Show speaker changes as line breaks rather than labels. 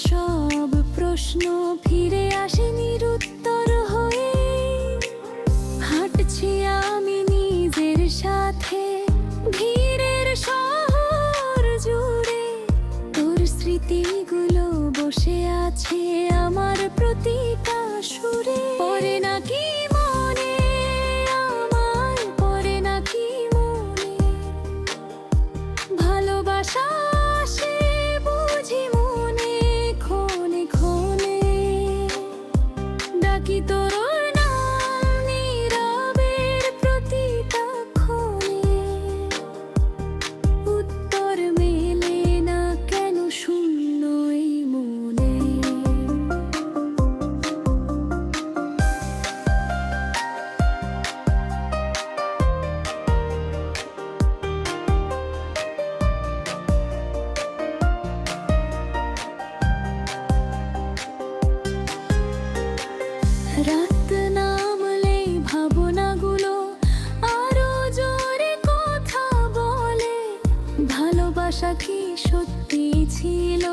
সব প্রশ্ন ফিরে আসে নিরুত্তর হয়ে। হাঁটছি আমি নিজের সাথে ভিড়ের শহর জুড়ে, তোর স্মৃতিগুলো বসে আছে আমার প্রতিটা সুরে। পড়ে নাকি মনে আমার, পড়ে নাকি মনে ভালোবাসা আসে বুঝি মনে ক্ষণে ক্ষণে। ডাকি তোর নাম নীরবের প্রতিটা ক্ষণে, উত্তর মেলে না কেন শূন্য এই মনে। রাত নামলেই ভাবনাগুলো আরো জোরে কথা বলে। ভালোবাসা কি সত্যি ছিল